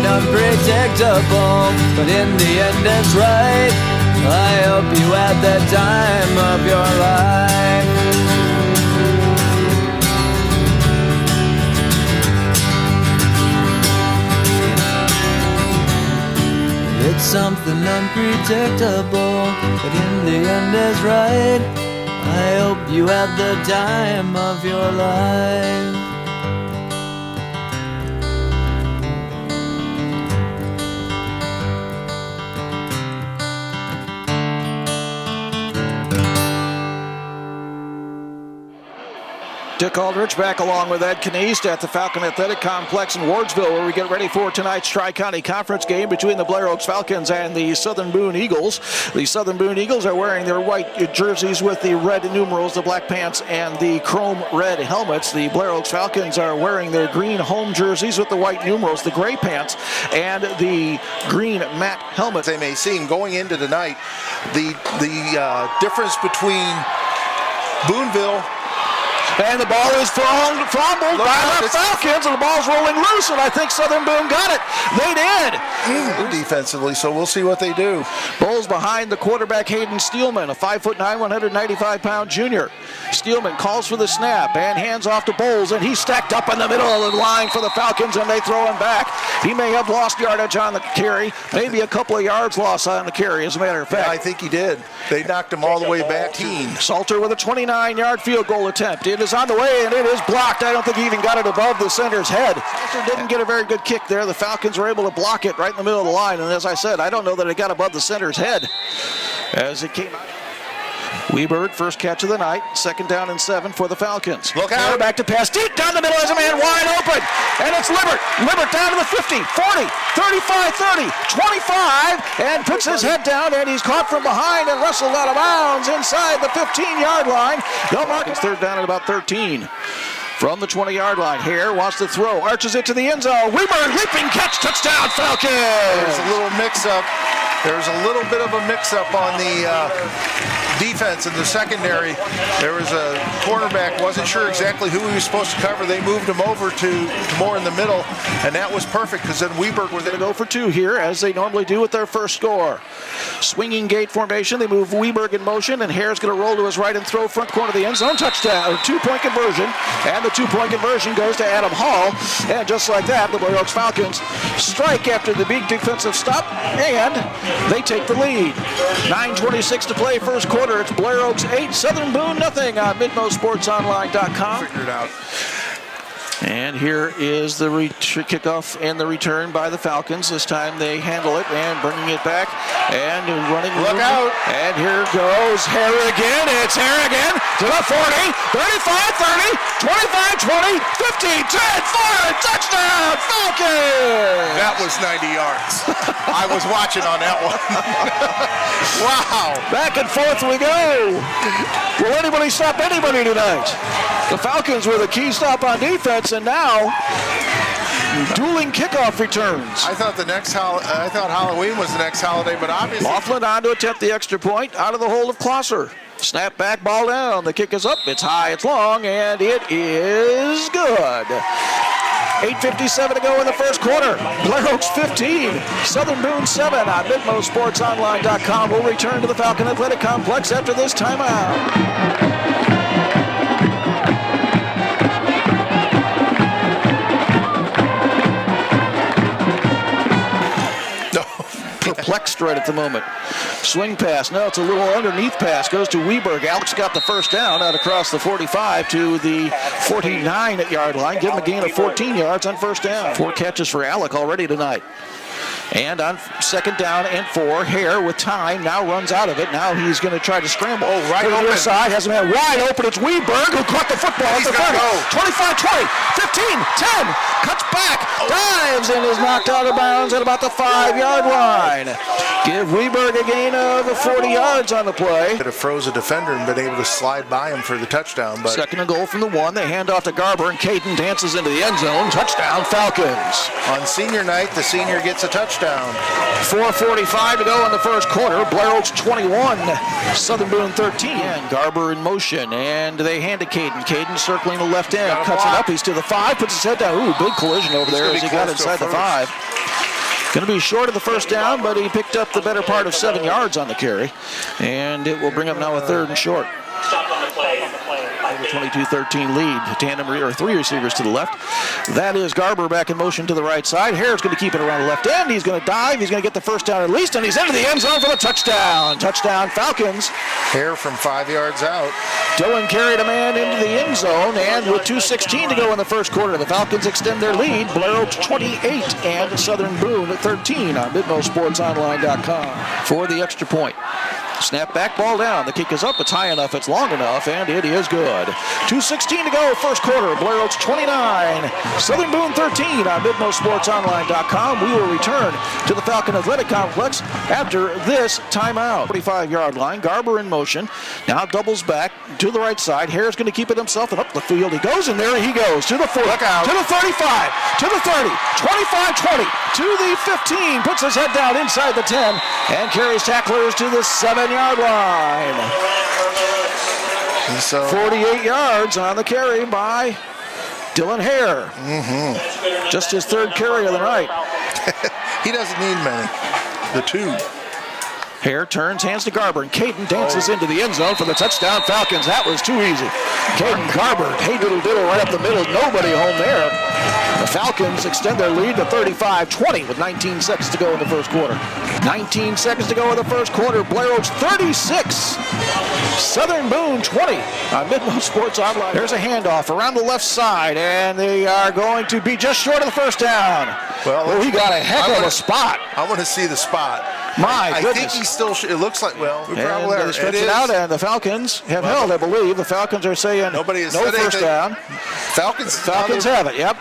unpredictable, but in the end it's right. I hope you had the time of your life. It's something unpredictable, but in the end is right. I hope you had the time of your life. Dick Aldrich back along with Ed Kniest at the Falcon Athletic Complex in Wardsville, where we get ready for tonight's Tri-County Conference game between the Blair Oaks Falcons and the Southern Boone Eagles. The Southern Boone Eagles are wearing their white jerseys with the red numerals, the black pants, and the chrome red helmets. The Blair Oaks Falcons are wearing their green home jerseys with the white numerals, the gray pants, and the green matte helmets. They may seem going into tonight, the difference between Booneville. And the ball is fumbled by the Falcons, and the ball's rolling loose, and I think Southern Boone got it. They did. Defensively, so we'll see what they do. Bowles behind the quarterback, Hayden Steelman, a 5'9", 195-pound junior. Steelman calls for the snap and hands off to Bowles, and he's stacked up in the middle of the line for the Falcons, and they throw him back. He may have lost yardage on the carry, maybe a couple of yards lost on the carry, as a matter of fact. Yeah, I think he did. They knocked him all the way back. Salter with a 29-yard field goal attempt. It is on the way, and it is blocked. I don't think he even got it above the center's head. Salter didn't get a very good kick there. The Falcons were able to block it right in the middle of the line, and as I said, I don't know that it got above the center's head as it came out. Weberg, first catch of the night, 2nd down and 7 for the Falcons. Look out. They're back to pass deep down the middle as a man wide open. And it's Libbert. Libbert down to the 50, 40, 35, 30, 25, and puts his head down, and he's caught from behind and wrestled out of bounds inside the 15-yard line. They'll mark it 3rd down at about 13. From the 20-yard line, Hare wants to throw, arches it to the end zone. Weberg, leaping catch, touchdown, Falcons! There's a little mix-up. There's a little bit of a mix-up on the defense in the secondary. There was a cornerback, wasn't sure exactly who he was supposed to cover. They moved him over to more in the middle, and that was perfect because then Weberg was going to go for 2 here, as they normally do with their first score. Swinging gate formation, they move Weberg in motion, and Hare's going to roll to his right and throw front corner of the end zone. Touchdown, 2-point conversion, and the 2-point conversion goes to Adam Hall. And just like that, the Blair Oaks Falcons strike after the big defensive stop, and they take the lead. 9:26 to play, first quarter. It's Blair Oaks 8, Southern Boone nothing on MidmoSportsOnline.com. Figured it out. And here is the kickoff and the return by the Falcons. This time they handle it and bringing it back and running. Look out. And here goes Hare again. It's Hare again to the 40, 35, 30, 25, 20, 15, 10, 4, touchdown, Falcons! That was 90 yards. I was watching on that one. Wow. Back and forth we go. Will anybody stop anybody tonight? The Falcons were the key stop on defense, and now dueling kickoff returns. I thought Halloween was the next holiday, but obviously Laughlin on to attempt the extra point out of the hold of Klosser. Snap back, ball down. The kick is up. It's high, it's long, and it is good. 8:57 to go in the first quarter. Blair Oaks 15, Southern Boone 7 on MidmoSportsOnline.com. We'll return to the Falcon Athletic Complex after this timeout. Perplexed right at the moment. Swing pass. No, it's a little underneath pass. Goes to Weberg. Alex got the first down out across the 45 to the 49-yard line. Give him a gain of 14 yards on first down. 4 catches for Alec already tonight. And on 2nd down and 4, Hare with time now runs out of it. Now he's going to try to scramble. Oh, right open. open. Side has a man wide open. It's Weberg who caught the football at the 30. 25, 20, 15, 10. Cuts back, dives, and is knocked out of bounds at about the 5-yard line. Give Weberg a gain of 40 yards on the play. Could have froze a defender and been able to slide by him for the touchdown. But 2nd and goal from the 1. They hand off to Garber, and Caden dances into the end zone. Touchdown, Falcons. On senior night, the senior gets a touchdown. 4:45 to go in the first quarter. Blair Oaks 21, Southern Boone 13. And Garber in motion, and they hand to Caden. Caden circling the left end, cuts it up. He's to the 5, puts his head down. Ooh, big collision over there as he got inside the 5. Going to be short of the first down, but he picked up the better part of 7 yards on the carry. And it will bring up now a 3rd and short. 22-13 lead. Tandem or 3 receivers to the left. That is Garber back in motion to the right side. Hare's going to keep it around the left end. He's going to dive. He's going to get the first down at least, and he's into the end zone for the touchdown. Touchdown Falcons. Hare from 5 yards out. Dillon carried a man into the end zone, and with 2:16 to go in the first quarter, the Falcons extend their lead. Blair 28 and Southern Boone at 13 on MidmoSportsOnline.com for the extra point. Snap back, ball down. The kick is up. It's high enough. It's long enough, and it is good. 2:16 to go, first quarter. Blair Oaks 29, Southern Boone 13 on MidmoSportsOnline.com. We will return to the Falcon Athletic Complex after this timeout. 45-yard line. Garber in motion. Now doubles back to the right side. Hare's going to keep it himself, and up the field he goes, and there he goes to the 40, to the 35, to the 30, 25-20, to the 15. Puts his head down inside the 10 and carries tacklers to the 7-yard line. So 48 yards on the carry by Dylan Hare. Just his 3rd carry of the night. He doesn't need many. The 2. Hare turns, hands to Garber, and Caden dances into the end zone for the touchdown Falcons. That was too easy. Caden Garber, hey diddle diddle right up the middle. Nobody home there. The Falcons extend their lead to 35-20 with 19 seconds to go in the first quarter. 19 seconds to go in the first quarter. Blair Oaks 36, Southern Boone 20 on Midmo Sports Online. There's a handoff around the left side, and they are going to be just short of the first down. Well, he got a heck of a spot. I want to see the spot. My goodness. I think he's still, it looks like, well, we're probably there. They stretch it out, and the Falcons have held, I believe. The Falcons are saying nobody has no said first down. Falcons have it, yep.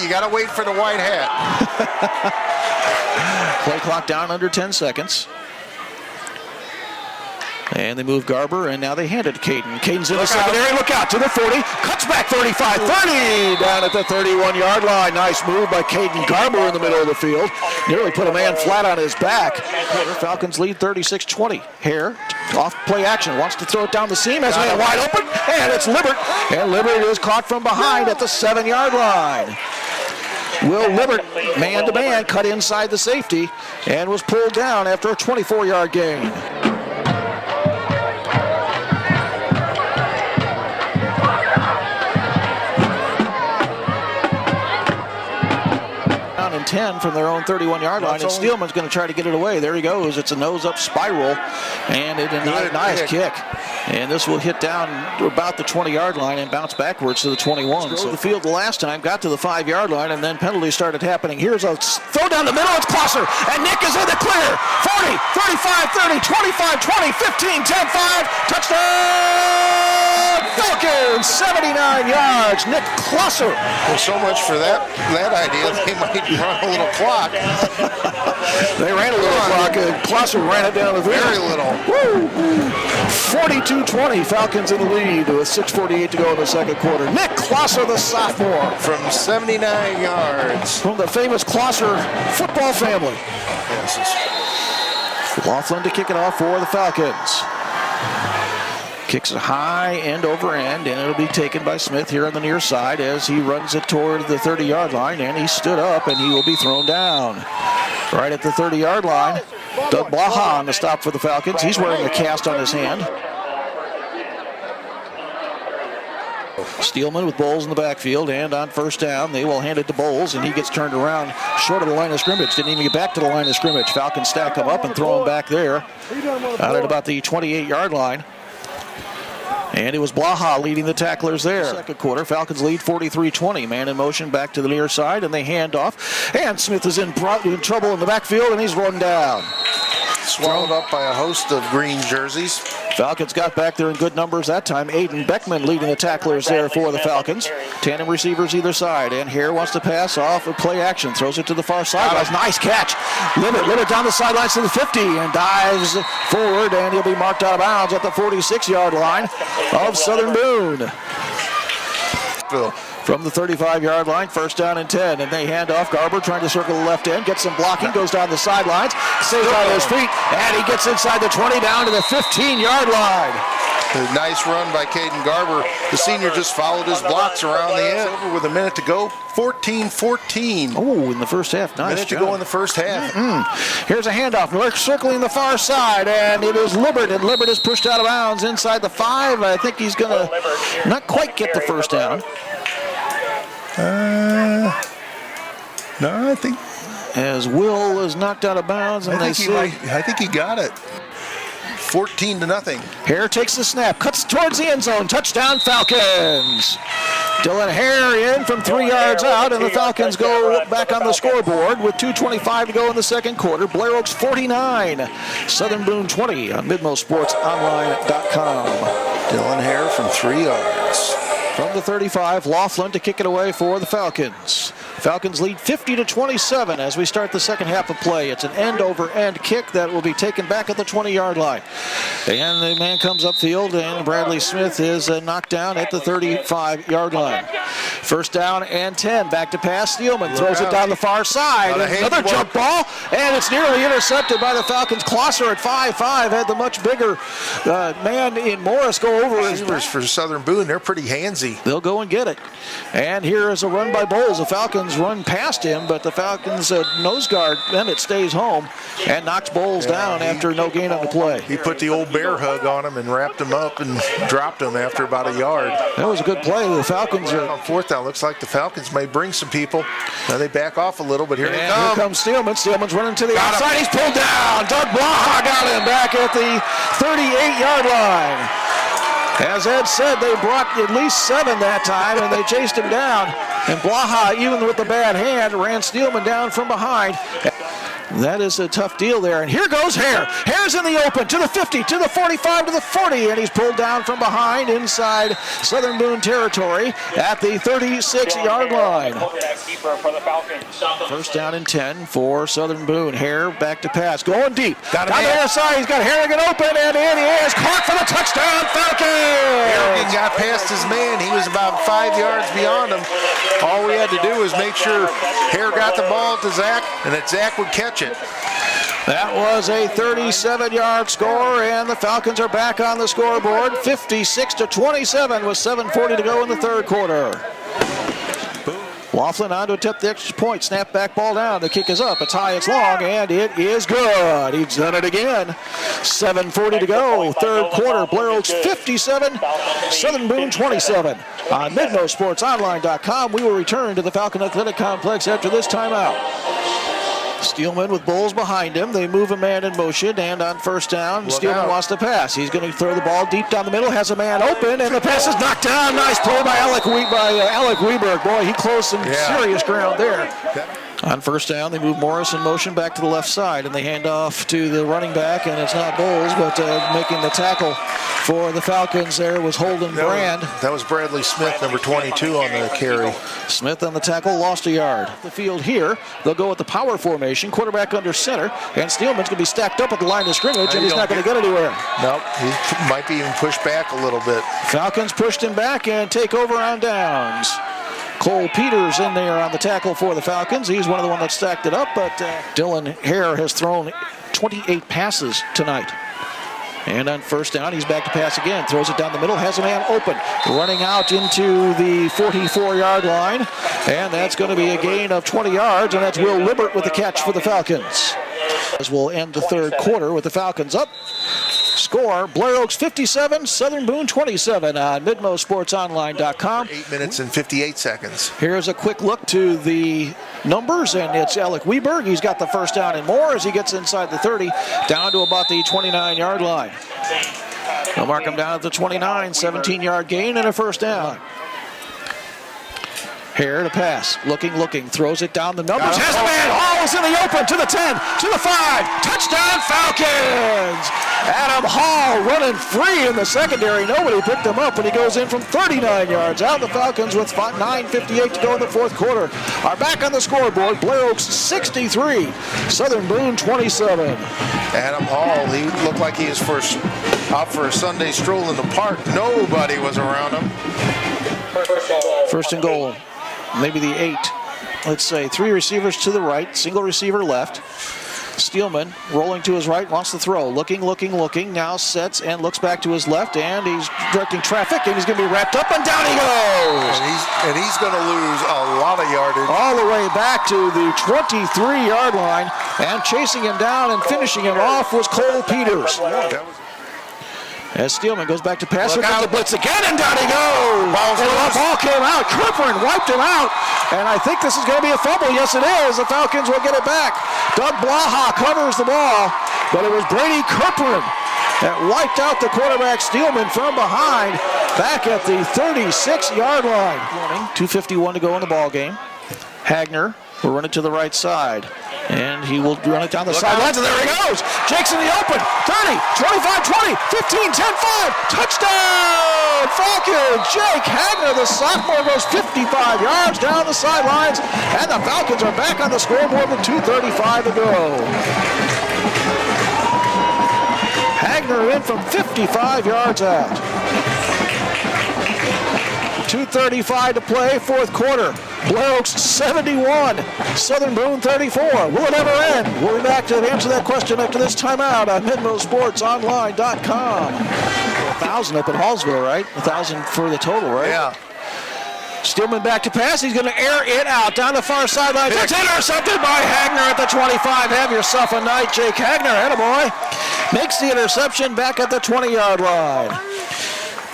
You got to wait for the white hat. Play clock down under 10 seconds. And they move Garber, and now they hand it to Caden. Caden's in the secondary. Look out to the 40. Cuts back 35, 30. Down at the 31-yard line. Nice move by Caden Garber in the middle of the field. Nearly put a man flat on his back. Falcons lead 36-20. Hare, off play action. Wants to throw it down the seam. Has a man wide open. And it's Libbert. And Libbert is caught from behind at the 7-yard line. Will Libbert, man-to-man, cut inside the safety and was pulled down after a 24-yard gain. And 10 from their own 31-yard line, and Steelman's going to try to get it away. There he goes. It's a nose-up spiral, and a nice kick. And this will hit down to about the 20-yard line and bounce backwards to the 21. So the field the last time, got to the 5-yard line, and then penalties started happening. Here's a throw down the middle. It's Klosser, and Nick is in the clear. 40, 35, 30, 25, 20, 15, 10, 5. Touchdown! Falcons, 79 yards. Nick Klosser. Well, so much for that idea. They might run a little clock. They ran a little clock, and Klosser ran it down the field. Very little. Woo! 42-20, Falcons in the lead with 6:48 to go in the second quarter. Nick Klosser, the sophomore. From 79 yards. From the famous Klosser football family. Yes. Laughlin to kick it off for the Falcons. Kicks it high end over end, and it'll be taken by Smith here on the near side as he runs it toward the 30-yard line, and he stood up, and he will be thrown down. Right at the 30-yard line, Doug Blaha on the stop for the Falcons. He's wearing a cast on his hand. Steelman with Bowles in the backfield, and on first down, they will hand it to Bowles, and he gets turned around short of the line of scrimmage. Didn't even get back to the line of scrimmage. Falcons stack him up and throw him back there out at about the 28-yard line. And it was Blaha leading the tacklers there. Second quarter, Falcons lead 43-20. Man in motion back to the near side, and they hand off. And Smith is in trouble in the backfield, and he's run down. Swallowed up by a host of green jerseys. Falcons got back there in good numbers that time. Aiden Beckman leading the tacklers there for the Falcons. Tandem receivers either side. And Hare wants to pass off of play action. Throws it to the far sidelines. Nice catch. Libbert down the sidelines to the 50 and dives forward. And he'll be marked out of bounds at the 46-yard line of Southern Boone. From the 35-yard line, first down and 10, and they hand off. Garber trying to circle the left end, gets some blocking, goes down the sidelines, stays on his feet, and he gets inside the 20 down to the 15-yard line. A nice run by Caden Garber. The senior just followed his blocks around the end. Over with a minute to go. 14-14. Oh, in the first half. Nice Minute to go in the first half. Here's a handoff. Miller circling the far side, and it is Libbert, and Libbert is pushed out of bounds inside the 5. I think he's going to not quite get the first down. No, I think... As Will is knocked out of bounds, and I think he got it. 14-0. Hare takes the snap, cuts towards the end zone. Touchdown, Falcons. Dylan Hare in from 3 yards out, and the Falcons go back on the scoreboard with 2:25 to go in the second quarter. Blair Oaks 49, Southern Boone 20 on MidmoSportsOnline.com. Dylan Hare from 3 yards. From the 35, Laughlin to kick it away for the Falcons. Falcons lead 50-27 as we start the second half of play. It's an end-over-end kick that will be taken back at the 20-yard line. And the man comes upfield, and Bradley Smith is knocked down at the 35-yard line. First down and 10. Back to pass. Steelman throws it down the far side. Another jump ball, and it's nearly intercepted by the Falcons. Klosser at 5'5" had the much bigger man in Morris go over his back. For Southern Boone, they're pretty handsy. They'll go and get it. And here is a run by Bowles. The Falcons run past him, but the Falcons nose guard Bennett stays home and knocks Bowles down after no gain on the play. He put the old bear hug on him and wrapped him up and dropped him after about a yard. That was a good play. The Falcons are on fourth down. Looks like the Falcons may bring some people. Now they back off a little, but here they come. Here comes Steelman. Steelman's running to the outside. He's pulled down. Doug Blaha got him back at the 38-yard line. As Ed said, they brought at least 7 that time, and they chased him down. And Blaha, even with the bad hand, ran Steelman down from behind. That is a tough deal there. And here goes Hare. Hare's in the open to the 50, to the 45, to the 40, and he's pulled down from behind inside Southern Boone territory at the 36-yard line. First down and 10 for Southern Boone. Hare back to pass, going deep. Down the other side, he's got Harrigan open, and in he is. Caught for the touchdown, Falcons! Harrigan got past his man. He was about 5 yards beyond him. All we had to do was make sure Hare got the ball to Zach, and that Zach would catch it. That was a 37-yard score, and the Falcons are back on the scoreboard, 56-27 with 7:40 to go in the third quarter. Laughlin on to attempt the extra point. Snap back ball down. The kick is up. It's high, it's long, and it is good. He's done it again. 7:40 to go. Third quarter. Blair Oaks 57, Southern Boone 27. On MidmoSportsOnline.com, we will return to the Falcon Athletic Complex after this timeout. Steelman with Bowles behind him. They move a man in motion, and on first down, Steelman wants to pass. He's going to throw the ball deep down the middle, has a man open, and the pass is knocked down. Nice play by Alec Weberg. Boy, he closed some serious ground there. On first down, they move Morris in motion back to the left side, and they hand off to the running back, and it's not Bowles, but making the tackle for the Falcons there was Holden Brand. That was Bradley Smith, number 22 on the carry. Smith on the tackle, lost a yard. The field here, they'll go with the power formation, quarterback under center, and Steelman's going to be stacked up at the line of scrimmage, and he's not going to get anywhere. Nope, he might be even pushed back a little bit. Falcons pushed him back and take over on downs. Cole Peters in there on the tackle for the Falcons. He's one of the ones that stacked it up, but Dylan Hare has thrown 28 passes tonight. And on first down, he's back to pass again. Throws it down the middle, has a man open. Running out into the 44-yard line. And that's going to be a gain of 20 yards, and that's Will Libbert with the catch for the Falcons. As we'll end the third quarter with the Falcons up. Score, Blair Oaks 57, Southern Boone 27 on MidmoSportsOnline.com. 8 minutes and 58 seconds. Here's a quick look to the numbers, and it's Alec Weberg. He's got the first down and more as he gets inside the 30, down to about the 29-yard line. They'll mark him down at the 29, 17-yard gain and a first down. Hare to pass, looking, throws it down the numbers. Has a man, Hall's in the open, to the 10, to the 5, touchdown Falcons! Adam Hall running free in the secondary. Nobody picked him up, and he goes in from 39 yards out. The Falcons with 9:58 to go in the fourth quarter are back on the scoreboard. Blair Oaks 63, Southern Boone 27. Adam Hall, he looked like he was out for a Sunday stroll in the park. Nobody was around him. First and goal. Maybe the 8. Let's say 3 receivers to the right, single receiver left. Steelman rolling to his right, wants to throw. Looking, now sets and looks back to his left, and he's directing traffic, and he's going to be wrapped up, and down he goes! And he's going to lose a lot of yardage. All the way back to the 23-yard line, and chasing him down and finishing him off was Cole Peters. As Steelman goes back to pass, here comes the blitz again, and down he goes! And the ball came out, Kirkland wiped him out, and I think this is going to be a fumble. Yes, it is. The Falcons will get it back. Doug Blaha covers the ball, but it was Brady Kirkland that wiped out the quarterback Steelman from behind, back at the 36-yard line. 2:51 to go in the ball game. Hagner will run it to the right side. And he will run it down the sidelines, and there he goes. Jake's in the open. 30, 25, 20, 15, 10, 5. Touchdown, Falcons. Jake Hagner, the sophomore, goes 55 yards down the sidelines, and the Falcons are back on the scoreboard with 2:35 to go. Hagner in from 55 yards out. 2:35 to play, fourth quarter. Blair Oaks 71, Southern Boone 34. Will it ever end? We'll be back to answer that question after this timeout on MidmoSportsOnline.com. 1,000 up at Hallsville, right? 1,000 for the total, right? Yeah. Steelman back to pass. He's going to air it out down the far sideline. It's intercepted by Hagner at the 25. Have yourself a night, Jake Hagner. Attaboy. Makes the interception back at the 20-yard line.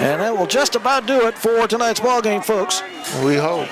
And that will just about do it for tonight's ball game, folks. We hope.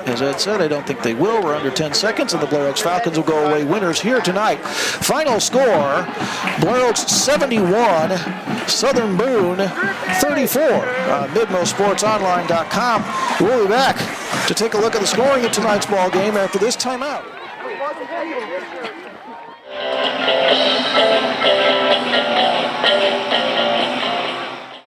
As Ed said, I don't think they will. We're under 10 seconds, and the Blair Oaks Falcons will go away winners here tonight. Final score, Blair Oaks 71, Southern Boone 34. MidmoSportsOnline.com. We'll be back to take a look at the scoring of tonight's ball game after this timeout.